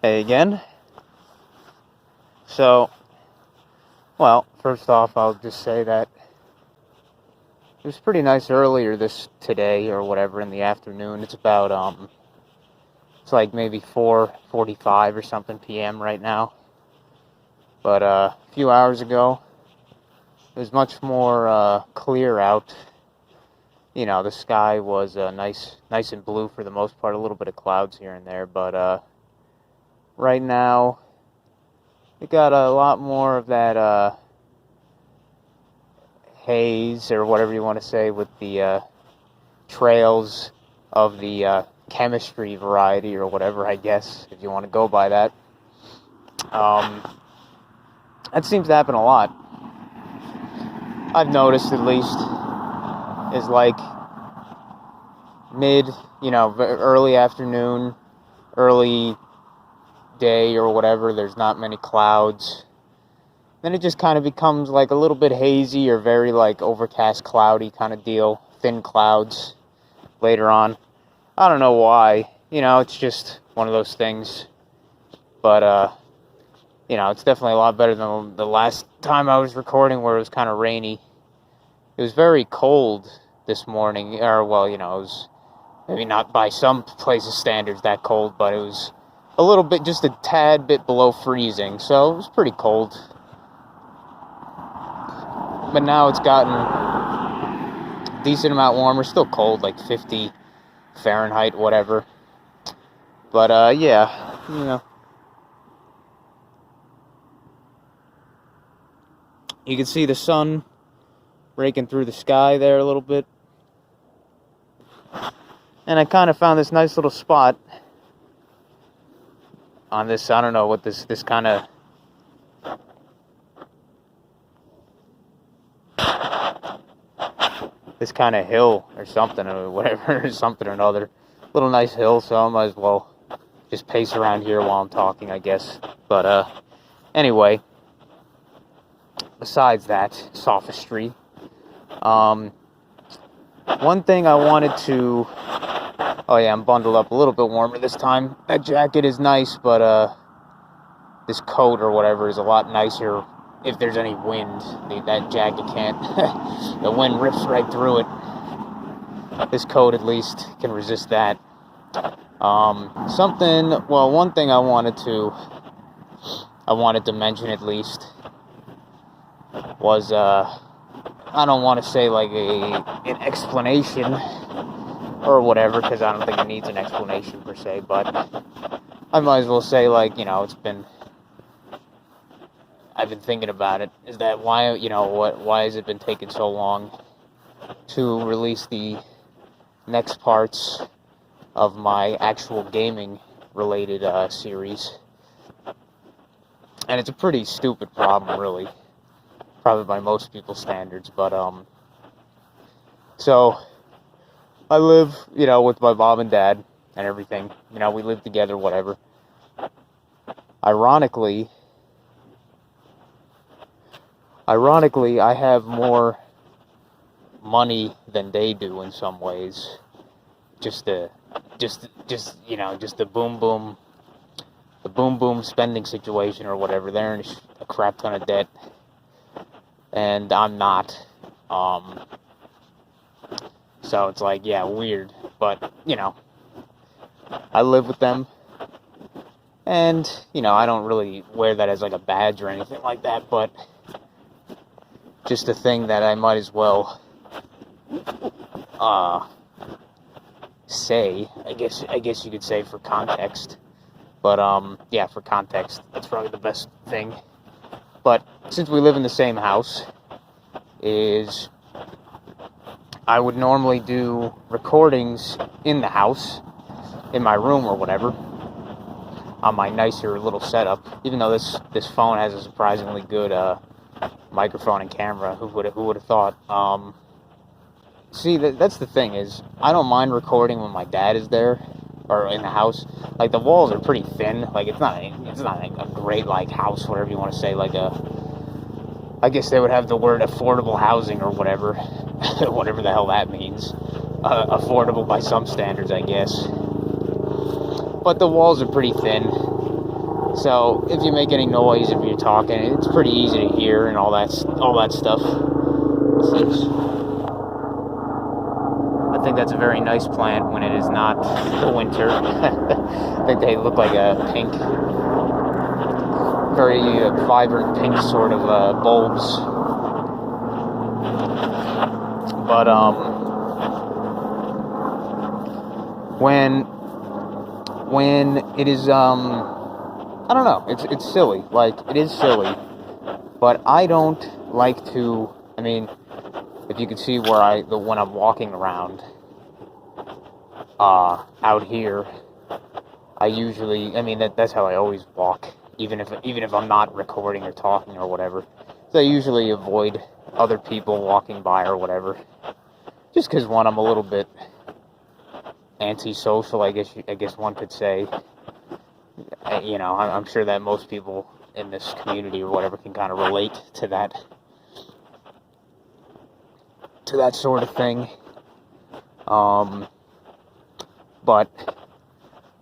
Hey again. So, well, first off, I'll just say that it was pretty nice earlier today or whatever in the afternoon. It's like maybe 4:45 or something p.m. right now. But a few hours ago, it was much more clear out. You know, the sky was nice and blue for the most part. A little bit of clouds here and there, but right now it got a lot more of that haze or whatever you want to say with the trails of the chemistry variety or whatever, I guess, if you want to go by that. That seems to happen a lot. I've noticed, at least, is like early afternoon, early day or whatever, there's not many clouds. Then it just kind of becomes like a little bit hazy or very like overcast, cloudy kind of deal. Thin clouds later on. I don't know why. It's just one of those things. But, it's definitely a lot better than the last time I was recording where it was kind of rainy. It was very cold this morning. Or, well, it was maybe not by some places' standards that cold, but it was a little bit, just a tad bit below freezing. So it was pretty cold. But now it's gotten a decent amount warmer. Still cold, like 50 Fahrenheit, whatever. But, yeah, you can see the sun breaking through the sky there a little bit. And I kind of found this nice little spot on this, I don't know what this kind of hill or something or whatever, something or another. Little nice hill, so I might as well just pace around here while I'm talking, I guess. But, anyway, besides that sophistry, one thing I wanted to... Oh yeah, I'm bundled up a little bit warmer this time. That jacket is nice, but this coat or whatever is a lot nicer if there's any wind. That jacket can't. The wind rips right through it. This coat at least can resist that. One thing I wanted to mention at least was, I don't want to say like an explanation or whatever, because I don't think it needs an explanation per se, but I might as well say, like, I've been thinking about it, is that why has it been taking so long to release the next parts of my actual gaming related series. And it's a pretty stupid problem, really, probably by most people's standards, but so I live, with my mom and dad and everything. We live together, whatever. Ironically, I have more money than they do in some ways. Just the boom boom spending situation or whatever. They're in a crap ton of debt, and I'm not. So it's like, yeah, weird, but I live with them, and I don't really wear that as like a badge or anything like that, but just a thing that I might as well say, I guess you could say, for context. But yeah, for context, that's probably the best thing. But since we live in the same house, I would normally do recordings in the house, in my room or whatever, on my nicer little setup. Even though this phone has a surprisingly good microphone and camera, who would have thought? See, that's the thing, is I don't mind recording when my dad is there or in the house. Like, the walls are pretty thin. Like, it's not a great, like, house, whatever you want to say. Like I guess they would have the word affordable housing or whatever, whatever the hell that means. Affordable by some standards, I guess. But the walls are pretty thin, So if you make any noise, if you're talking, it's pretty easy to hear and all that stuff. I think that's a very nice plant when it is not the winter. I think they look like a pink, very vibrant pink sort of bulbs. But when it is I don't know, it's silly. Like, it is silly, but I don't like to. I mean, if you can see where when I'm walking around out here, I usually, I mean, that's how I always walk, even if I'm not recording or talking or whatever. So I usually avoid other people walking by or whatever, just because, one, I'm a little bit antisocial, I guess one could say. You know, I'm sure that most people in this community or whatever can kind of relate to that sort of thing. But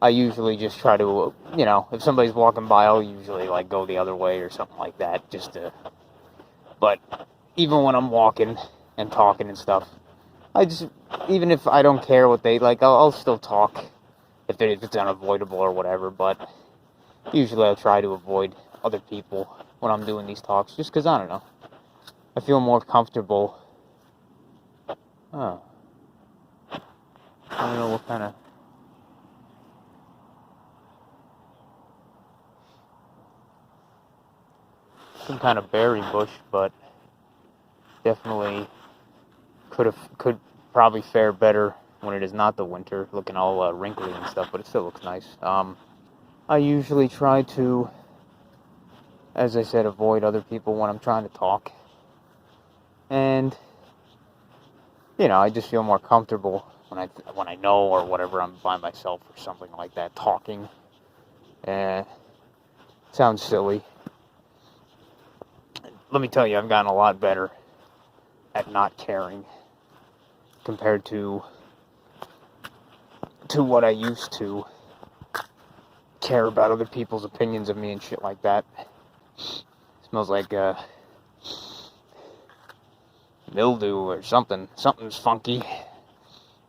I usually just try to, you know, if somebody's walking by, I'll usually like go the other way or something like that, just to. But even when I'm walking and talking and stuff, even if I don't care what they like, I'll still talk if it's unavoidable or whatever. But usually I'll try to avoid other people when I'm doing these talks, just because, I don't know, I feel more comfortable. I don't know what kind of. Some kind of berry bush, but definitely could probably fare better when it is not the winter, looking all wrinkly and stuff, but it still looks nice. I usually try to, as I said, avoid other people when I'm trying to talk, and you know, I just feel more comfortable when I know or whatever I'm by myself or something like that talking. Sounds silly. Let me tell you, I've gotten a lot better at not caring compared to what I used to care about other people's opinions of me and shit like that. Smells like mildew or something. Something's funky.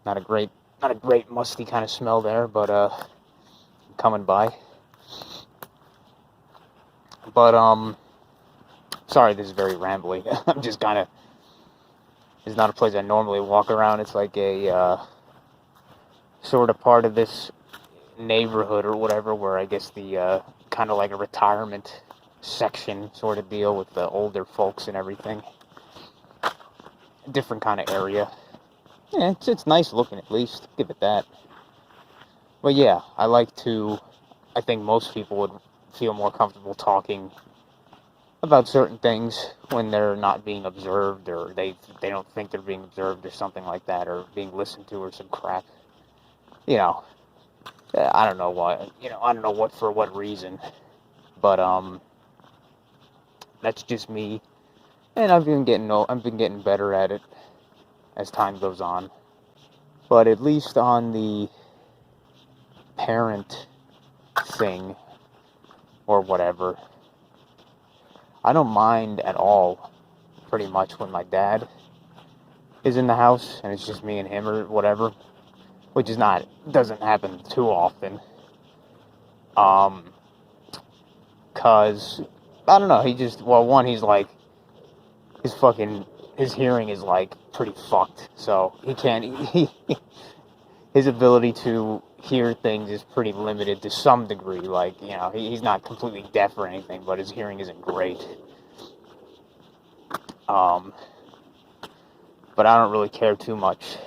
Not a great musty kind of smell there, but coming by. But sorry, this is very rambly. I'm just kind of. It's not a place I normally walk around. It's like a sort of part of this neighborhood or whatever, where I guess the kind of like a retirement section sort of deal with the older folks and everything. Different kind of area. Yeah, it's nice looking, at least. Give it that. But yeah, I think most people would feel more comfortable talking about certain things when they're not being observed, or they don't think they're being observed or something like that, or being listened to or some crap. You know, I don't know why. You know, I don't know for what reason, but that's just me, and I've been getting better at it as time goes on. But at least on the parent thing or whatever, I don't mind at all, pretty much, when my dad is in the house and it's just me and him or whatever, which doesn't happen too often. Cause, I don't know, he's like, his hearing is like pretty fucked, so his ability to hear things is pretty limited to some degree. Like, you know, he's not completely deaf or anything, but his hearing isn't great. But I don't really care too much.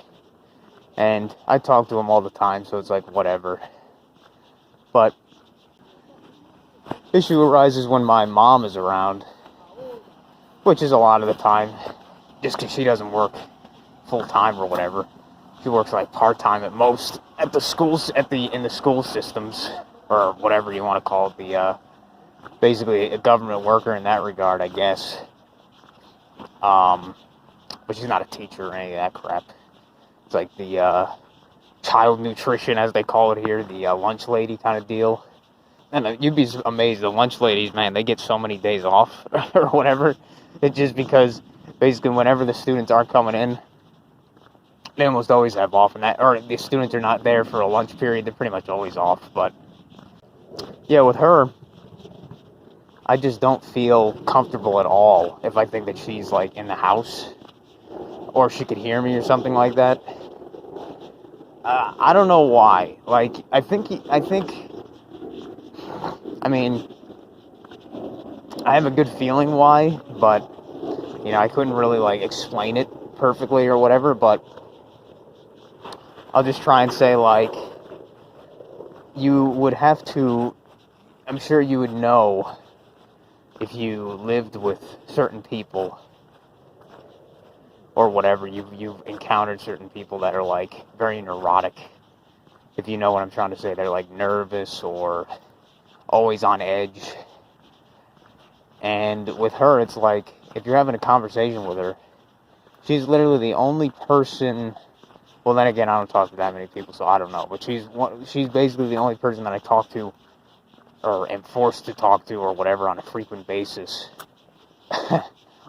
And I talk to him all the time, so it's like, whatever. But issue arises when my mom is around, which is a lot of the time, just because she doesn't work full-time or whatever. She works like part-time at most at the schools, in the school systems, or whatever you want to call it. Basically a government worker in that regard, I guess. But she's not a teacher or any of that crap. It's like the child nutrition, as they call it here, the lunch lady kind of deal. and you'd be amazed, the lunch ladies, man, they get so many days off or whatever. It's just because basically whenever the students aren't coming in, they almost always have off, and that, or the students are not there for a lunch period, they're pretty much always off. But yeah, with her, I just don't feel comfortable at all if I think that she's like in the house, or she could hear me or something like that. I don't know why. Like, I mean, I have a good feeling why, but, I couldn't really, like, explain it perfectly or whatever, but I'll just try and say, like, you would have to, I'm sure you would know if you lived with certain people or whatever, you've encountered certain people that are, like, very neurotic, if you know what I'm trying to say. They're, like, nervous or always on edge. And with her, it's like, if you're having a conversation with her, she's literally the only person, well, then again, I don't talk to that many people, so I don't know, but she's basically the only person that I talk to, or am forced to talk to, or whatever, on a frequent basis,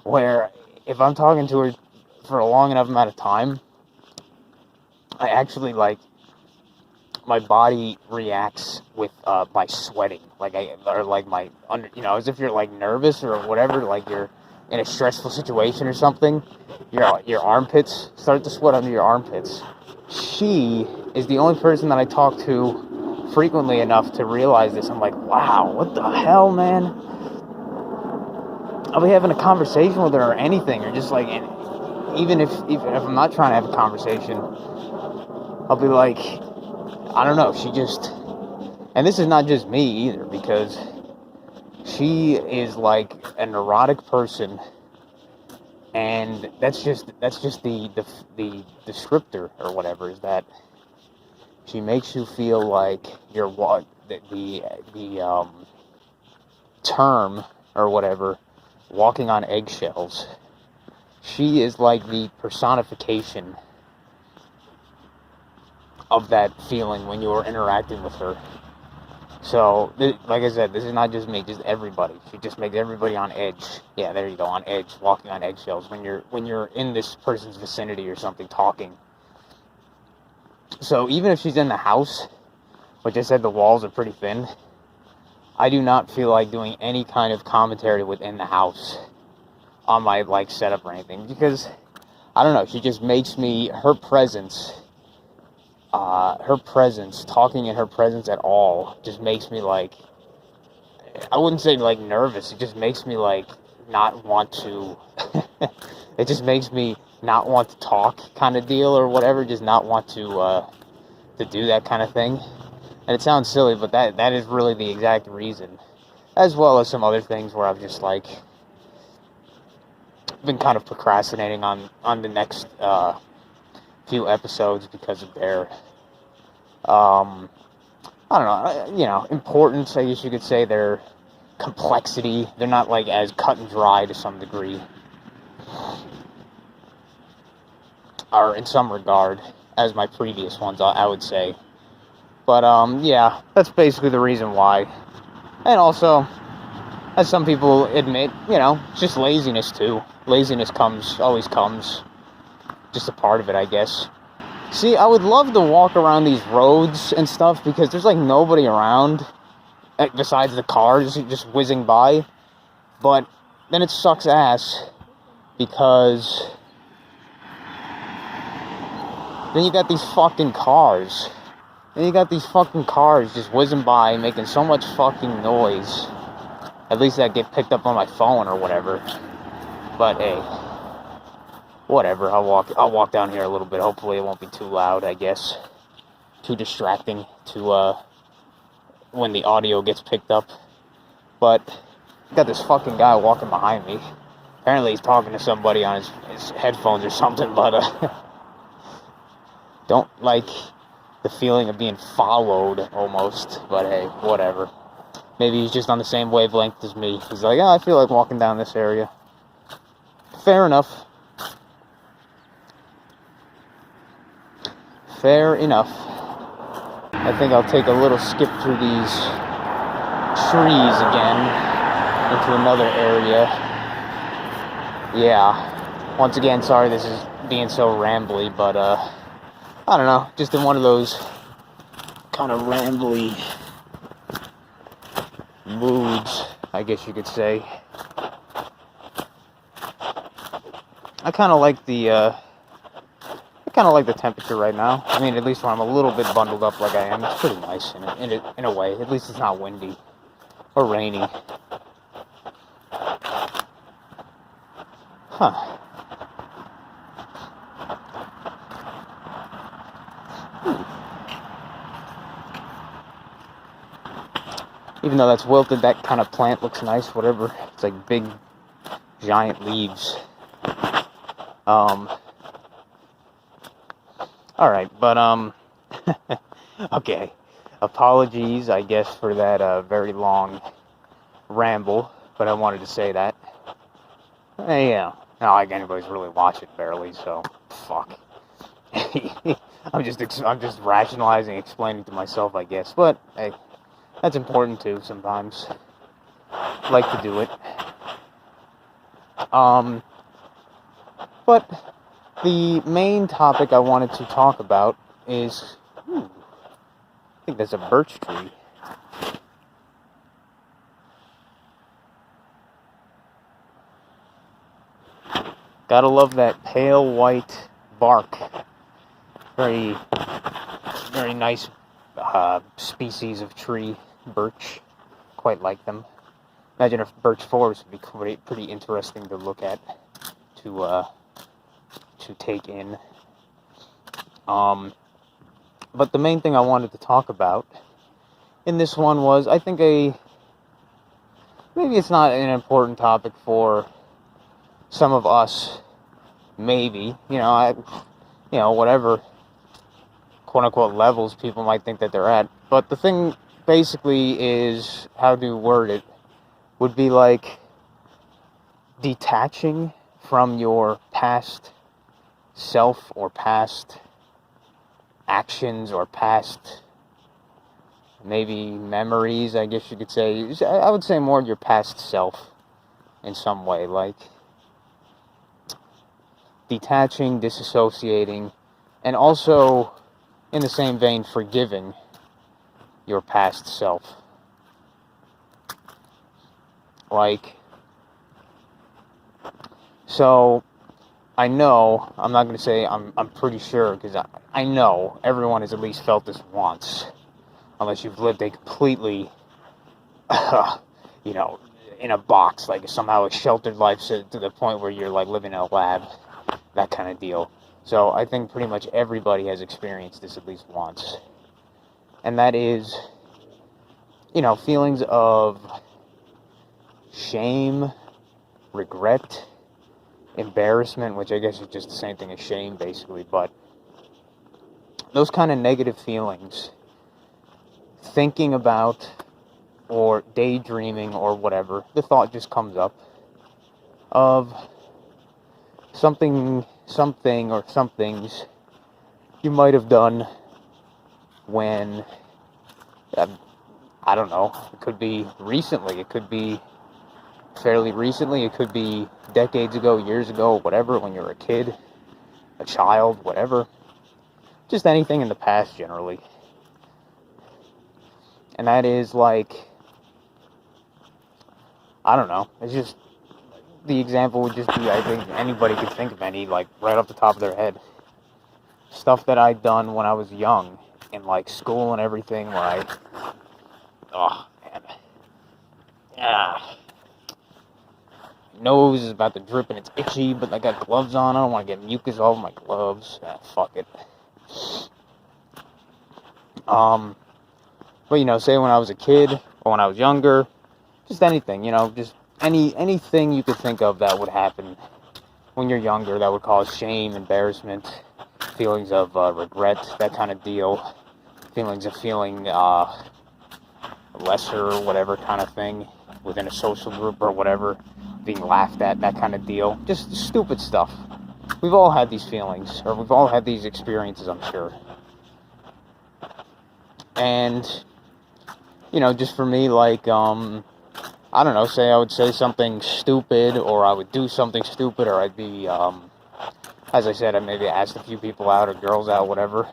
where, if I'm talking to her for a long enough amount of time, I actually, like, my body reacts with, by sweating, as if you're, like, nervous or whatever, like you're in a stressful situation or something, your armpits start to sweat under your armpits. She is the only person that I talk to frequently enough to realize this. I'm like, wow, what the hell, man? I'll be having a conversation with her or anything, or just like, even if I'm not trying to have a conversation, I'll be like, I don't know, she just, and this is not just me either, because she is like a neurotic person, and that's just the descriptor or whatever, is that she makes you feel like you're the term or whatever, walking on eggshells. She is like the personification of that feeling when you're interacting with her. So, like I said, this is not just me, just everybody. She just makes everybody on edge. Yeah, there you go, on edge, walking on eggshells when you're in this person's vicinity or something, talking. So even if she's in the house, which I said the walls are pretty thin, I do not feel like doing any kind of commentary within the house on my, like, setup or anything, because, I don't know, she just makes me, her presence, talking in her presence at all, just makes me, like, I wouldn't say, like, nervous, it just makes me, like, not want to, it just makes me not want to talk, kind of deal, or whatever, just not want to do that kind of thing. And it sounds silly, but that is really the exact reason, as well as some other things where I've just, like, been kind of procrastinating on the next few episodes because of their I don't know, importance, I guess you could say, their complexity. They're not, like, as cut and dry to some degree, or in some regard, as my previous ones, I would say. But yeah, that's basically the reason why. And also, as some people admit, it's just laziness too. Laziness always comes, just a part of it, I guess. See, I would love to walk around these roads and stuff, because there's, like, nobody around, besides the cars just whizzing by. But then it sucks ass, because then you got these fucking cars. Just whizzing by, making so much fucking noise. At least that get picked up on my phone or whatever. But hey, whatever. I'll walk down here a little bit. Hopefully it won't be too loud, I guess. Too distracting to when the audio gets picked up. But got this fucking guy walking behind me. Apparently he's talking to somebody on his headphones or something, but don't like the feeling of being followed, almost. But hey, whatever. Maybe he's just on the same wavelength as me. He's like, I feel like walking down this area. Fair enough. I think I'll take a little skip through these trees again into another area. Yeah. Once again, sorry this is being so rambly, but I don't know, just in one of those kind of rambly moods, I guess you could say. I kind of like the temperature right now. I mean, at least when I'm a little bit bundled up like I am, it's pretty nice in a way. At least it's not windy or rainy. Huh. Even though that's wilted, that kind of plant looks nice, whatever. It's like big, giant leaves. Alright, but, okay. Apologies, I guess, for that, very long ramble, but I wanted to say that. Yeah. Not like anybody's really watching, barely, so, fuck. I'm just rationalizing, explaining to myself, I guess, but, hey, that's important, too, sometimes. Like to do it. But the main topic I wanted to talk about is, I think there's a birch tree. Gotta love that pale white bark. Very, very nice species of tree, birch. Quite like them. Imagine if birch forest would be pretty interesting to look at, to take in. But the main thing I wanted to talk about in this one was, I think maybe it's not an important topic for some of us, maybe, whatever quote-unquote levels people might think that they're at. But the thing basically is, how to word it, would be like detaching from your past self or past actions or past maybe memories, I guess you could say. I would say more your past self in some way, like detaching, disassociating, and also in the same vein forgiving your past self. Like, so I know, I'm not going to say I'm pretty sure, because I know everyone has at least felt this once, unless you've lived a completely, in a box, like somehow a sheltered life to the point where you're like living in a lab, that kind of deal. So I think pretty much everybody has experienced this at least once. And that is, feelings of shame, regret, embarrassment, which I guess is just the same thing as shame, basically, but those kind of negative feelings, thinking about or daydreaming or whatever, the thought just comes up of something or some things you might have done when, I don't know, it could be recently, it could be fairly recently, it could be decades ago, years ago, whatever, when you were a kid, a child, whatever. Just anything in the past, generally. And that is like, I don't know, it's just, the example would just be, I think anybody could think of any, like, right off the top of their head. Stuff that I'd done when I was young, in, like, school and everything, where oh, man. Yeah. Nose is about to drip and it's itchy, but I got gloves on. I don't want to get mucus all over my gloves. Fuck it. But say when I was a kid or when I was younger, just anything, just anything you could think of that would happen when you're younger that would cause shame, embarrassment, feelings of regret, that kind of deal, feelings of feeling lesser or whatever kind of thing within a social group or whatever, being laughed at, that kind of deal. Just stupid stuff. We've all had these feelings, or we've all had these experiences, I'm sure. And just for me, like, I don't know, say I would say something stupid, or I would do something stupid, or I'd be, as I said, I maybe asked a few people out, or girls out, whatever,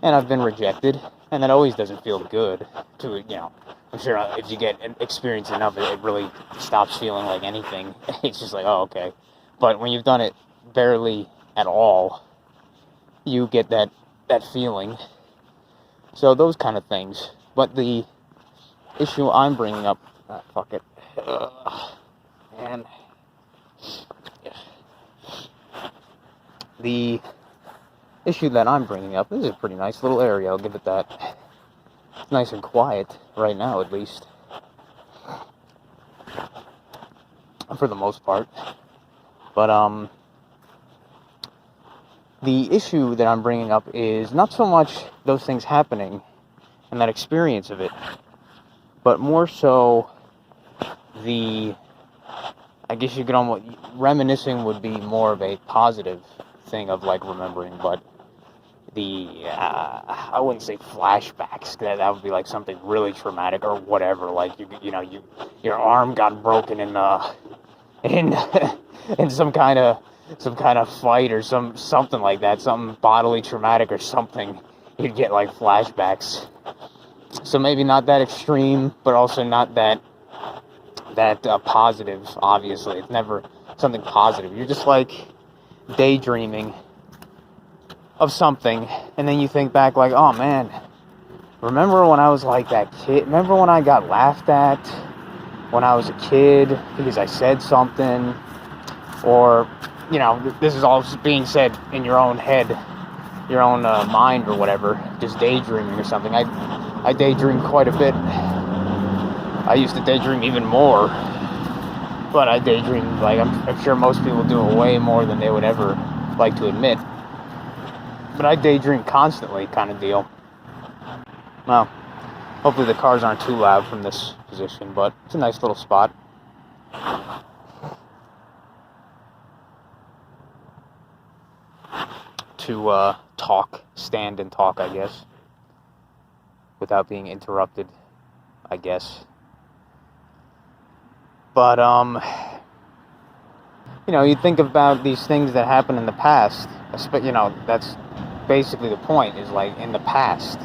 and I've been rejected, and that always doesn't feel good I'm sure if you get experience enough, it really stops feeling like anything. It's just like, oh, okay. But when you've done it barely at all, you get that feeling. So those kind of things. But the issue I'm bringing up, fuck it, and the issue that I'm bringing up, this is a pretty nice little area, I'll give it that. It's nice and quiet right now, at least, for the most part. But the issue that I'm bringing up is not so much those things happening and that experience of it, but more so I guess you could almost, reminiscing would be more of a positive thing of like remembering, but I wouldn't say flashbacks, that would be like something really traumatic or whatever, like your arm got broken in in some kind of fight or something like that, something bodily traumatic or something, you'd get like flashbacks. So maybe not that extreme, but also not that positive. Obviously, it's never something positive. You're just like daydreaming of something, and then you think back like, oh man, remember when I was like that kid? Remember when I got laughed at when I was a kid because I said something? Or, this is all being said in your own head, your own mind or whatever, just daydreaming or something. I daydream quite a bit. I used to daydream even more, but I daydream, like, I'm sure most people do it way more than they would ever like to admit. But I daydream constantly, kind of deal. Well, hopefully the cars aren't too loud from this position, but it's a nice little spot. To stand and talk, I guess, without being interrupted, I guess. But, you think about these things that happened in the past, that's basically the point, is like in the past,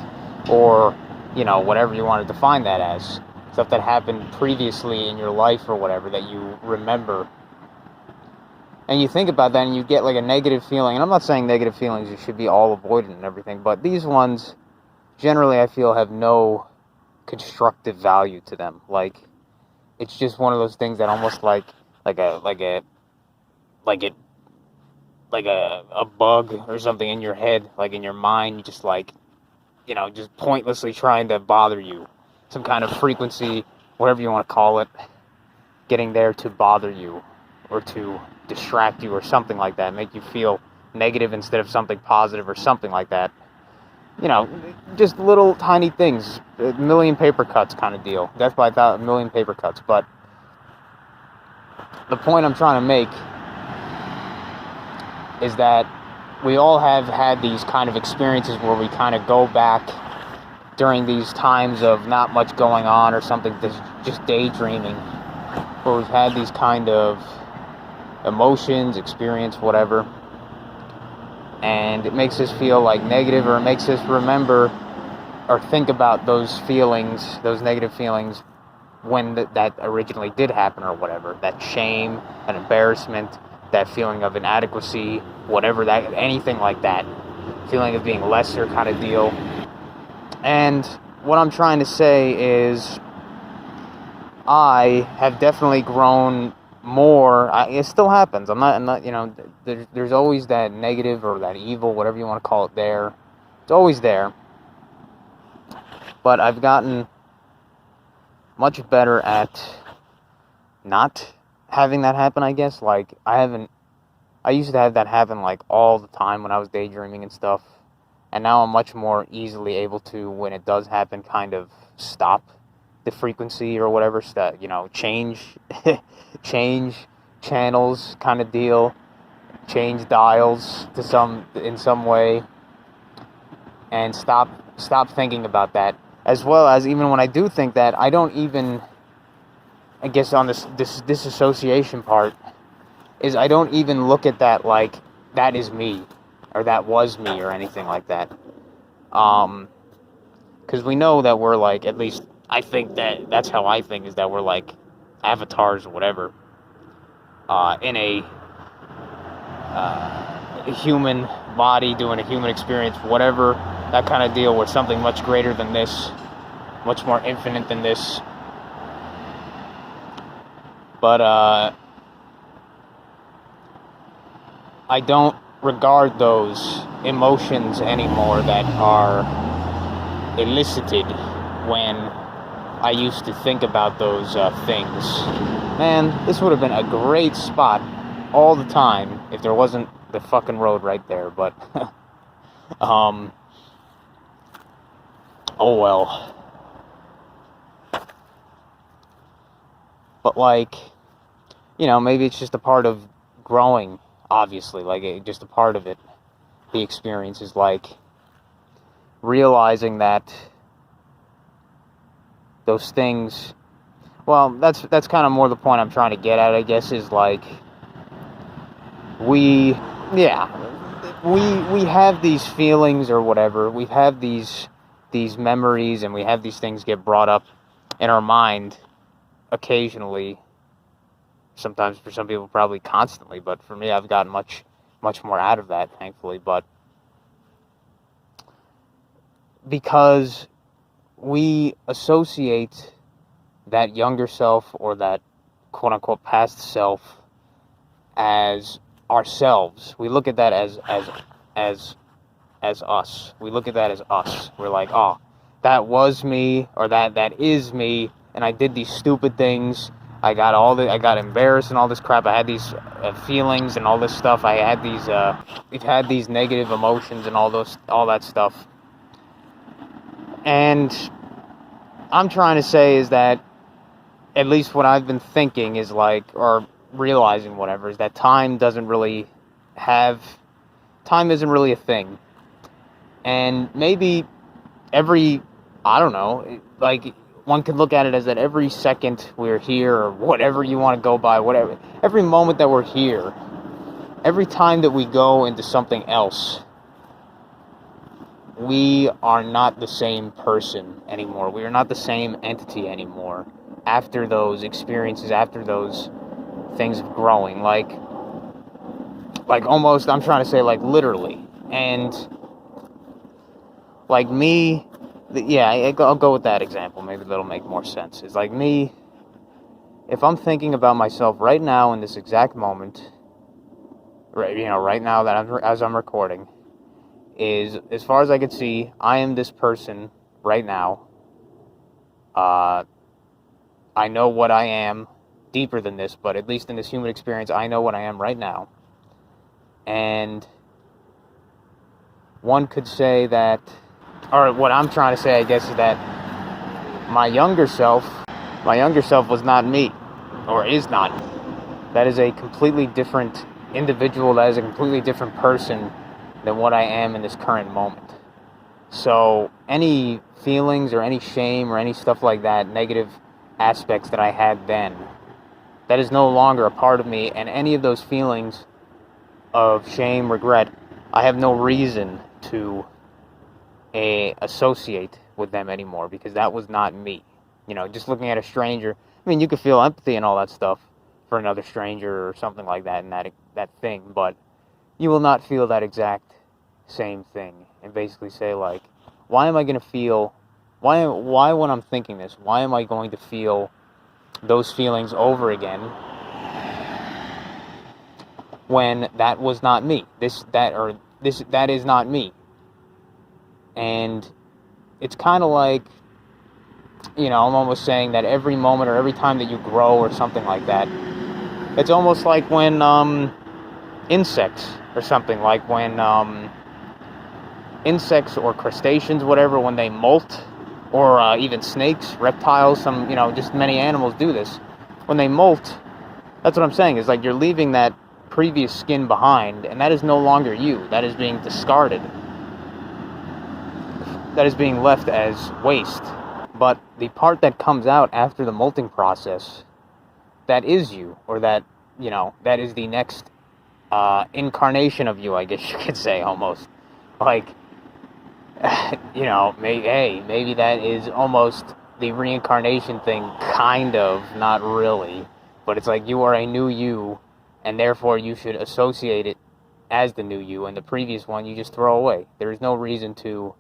or, whatever you want to define that as, stuff that happened previously in your life or whatever that you remember. And you think about that and you get like a negative feeling. And I'm not saying negative feelings, you should be all avoidant and everything, but these ones, generally I feel, have no constructive value to them. Like, it's just one of those things that almost like a bug or something in your head, like in your mind, just like, just pointlessly trying to bother you. Some kind of frequency, whatever you want to call it, getting there to bother you or to distract you or something like that, make you feel negative instead of something positive or something like that. Just little tiny things, a million paper cuts kind of deal. That's why I thought a million paper cuts. But the point I'm trying to make is that we all have had these kind of experiences where we kind of go back during these times of not much going on or something, just daydreaming, where we've had these kind of emotions, experience, whatever, and it makes us feel like negative, or it makes us remember or think about those feelings, those negative feelings, when that originally did happen or whatever. That shame, that embarrassment, that feeling of inadequacy, whatever, that, anything like that, feeling of being lesser kind of deal. And what I'm trying to say is, I have definitely grown more. It still happens. I'm not, there's always that negative or that evil, whatever you want to call it, there. It's always there. But I've gotten much better at not having that happen, I guess. Like, I used to have that happen like all the time when I was daydreaming and stuff. And now I'm much more easily able to, when it does happen, kind of stop the frequency or whatever, change channels kind of deal, change dials in some way, and stop thinking about that as well as even when I do think that, I don't even, I guess on this disassociation part, is I don't even look at that like that is me or that was me or anything like that. Because we know that we're like, at least I think that's how I think, is that we're like avatars or whatever, in a human body doing a human experience, whatever, that kind of deal, with something much greater than this, much more infinite than this. But I don't regard those emotions anymore that are elicited when I used to think about those things. Man, this would have been a great spot all the time if there wasn't the fucking road right there, but oh well. But like, you know, maybe it's just a part of growing, obviously, like just a part of it. The experience is like realizing that those things, well, that's kind of more the point I'm trying to get at, I guess, is like we have these feelings or whatever, we have these memories, and we have these things get brought up in our mind occasionally, sometimes for some people probably constantly, but for me I've gotten much more out of that, thankfully. But because we associate that younger self or that quote-unquote past self as ourselves, we look at that as us. We look at that as us. We're like, oh, that was me, or that is me, and I did these stupid things. I got embarrassed and all this crap. I had these feelings and all this stuff. I had these we've had these negative emotions and all that stuff. And I'm trying to say is that, at least what I've been thinking is like, or realizing whatever, is that time isn't really a thing. And maybe I don't know, like, one could look at it as that every second we're here, or whatever you want to go by, whatever, every moment that we're here, every time that we go into something else, we are not the same person anymore. We are not the same entity anymore after those experiences, after those things of growing. Like almost, I'm trying to say, like, literally. And like me, yeah, I'll go with that example. Maybe that'll make more sense. It's like me, if I'm thinking about myself right now in this exact moment, right now that as I'm recording, is, as far as I can see, I am this person right now. I know what I am deeper than this, but at least in this human experience, I know what I am right now. And one could say that, or what I'm trying to say, I guess, is that my younger self was not me, or is not. That is a completely different individual, that is a completely different person than what I am in this current moment. So any feelings or any shame or any stuff like that, negative aspects that I had then, that is no longer a part of me. And any of those feelings of shame, regret, I have no reason to associate with them anymore, because that was not me. You know, just looking at a stranger, I mean, you could feel empathy and all that stuff for another stranger or something like that, and that thing, but you will not feel that exact same thing. And basically say, like, why am I going to feel, why when I'm thinking this, why am I going to feel those feelings over again when that was not me? That is not me. And it's kind of like, you know, I'm almost saying that every moment or every time that you grow or something like that, it's almost like when insects or something, like when insects or crustaceans, whatever, when they molt, or even snakes, reptiles, just many animals do this. When they molt, that's what I'm saying, is like you're leaving that previous skin behind, and that is no longer you. That is being discarded. that is being left as waste. But the part that comes out after the molting process, that is you, or that, that is the next incarnation of you, I guess you could say, almost. Like, maybe that is almost the reincarnation thing, kind of, not really. But it's like you are a new you, and therefore you should associate it as the new you, and the previous one you just throw away. There is no reason to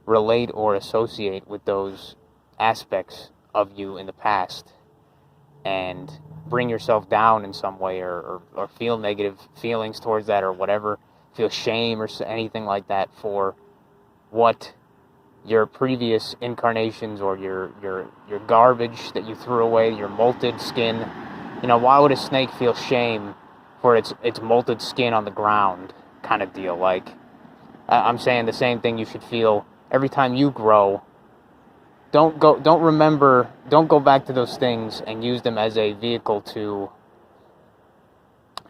relate or associate with those aspects of you in the past and bring yourself down in some way, or feel negative feelings towards that, or whatever, feel shame or anything like that for what your previous incarnations, or your garbage that you threw away, your molted skin. Why would a snake feel shame for its molted skin on the ground, kind of deal? Like, I'm saying the same thing you should feel every time you grow. Don't go back to those things and use them as a vehicle to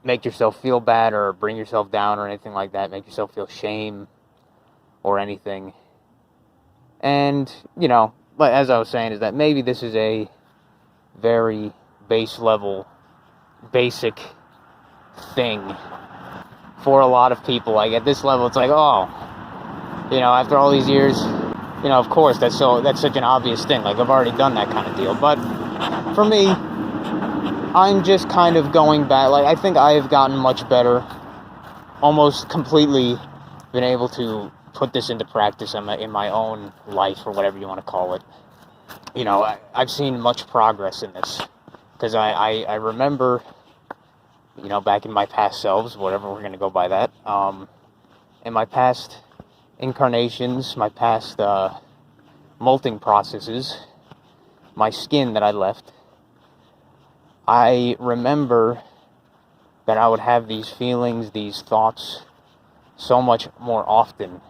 make yourself feel bad or bring yourself down or anything like that, make yourself feel shame or anything. And, but as I was saying, is that maybe this is a very base level, basic thing for a lot of people. Like, at this level, it's like, oh, after all these years, of course, that's such an obvious thing. Like, I've already done that kind of deal. But for me, I'm just kind of going back. Like, I think I have gotten much better, almost completely been able to put this into practice in my own life, or whatever you want to call it. I've seen much progress in this, because I remember, back in my past selves, whatever we're going to go by that, in my past incarnations, my past molting processes, my skin that I left, I remember that I would have these feelings, these thoughts, so much more often,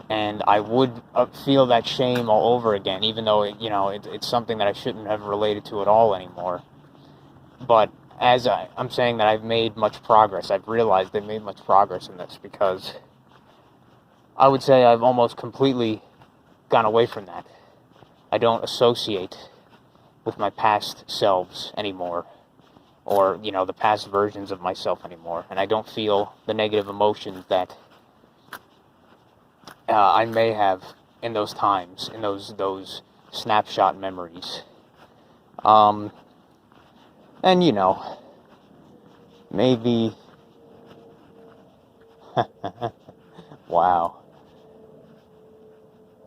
and I would feel that shame all over again, even though it's something that I shouldn't have related to at all anymore. But as I'm saying that I've made much progress, I've realized I've made much progress in this, because I would say I've almost completely gone away from that. I don't associate with my past selves anymore, or, the past versions of myself anymore, and I don't feel the negative emotions that I may have in those times, in those snapshot memories. And, maybe... Wow.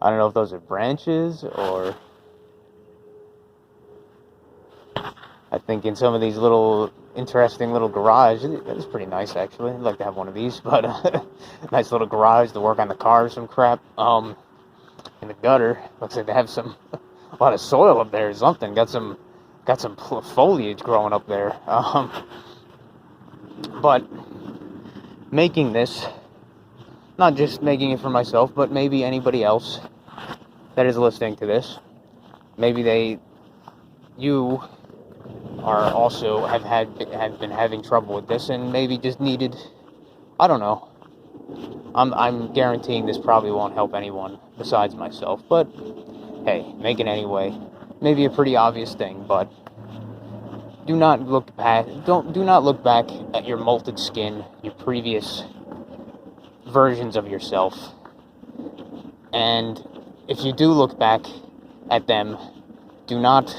I don't know if those are branches, or... I think in some of these little interesting little garages, it's pretty nice, actually. I'd like to have one of these, but nice little garage to work on the car or some crap. In the gutter, looks like they have a lot of soil up there or something. Got some foliage growing up there. But making this, not just making it for myself, but maybe anybody else that is listening to this, maybe you are also have been having trouble with this, and maybe just needed, I don't know. I'm guaranteeing this probably won't help anyone besides myself, but hey, make it anyway. Maybe a pretty obvious thing, but do not look back at your molted skin, your previous versions of yourself. And if you do look back at them, do not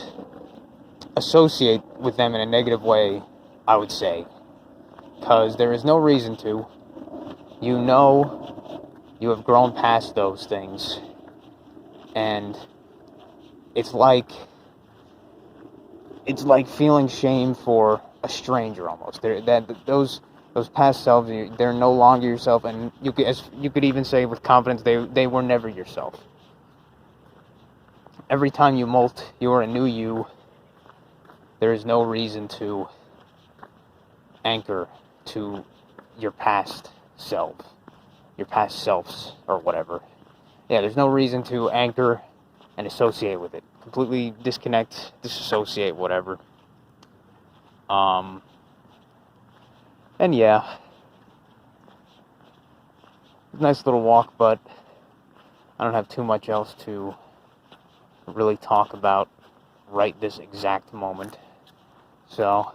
associate with them in a negative way, I would say, because there is no reason to. You have grown past those things, and it's like feeling shame for a stranger almost. Those past selves, they're no longer yourself, and you could even say with confidence, they were never yourself. Every time you molt, you are a new you. There is no reason to anchor to your past self, your past selves, or whatever. Yeah, there's no reason to anchor and associate with it. Completely disconnect, disassociate, whatever. And yeah, nice little walk, but I don't have too much else to really talk about right this exact moment. So,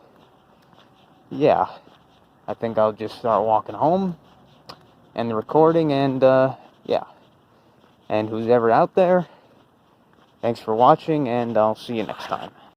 yeah, I think I'll just start walking home, end the recording, and, yeah. And who's ever out there, thanks for watching, and I'll see you next time.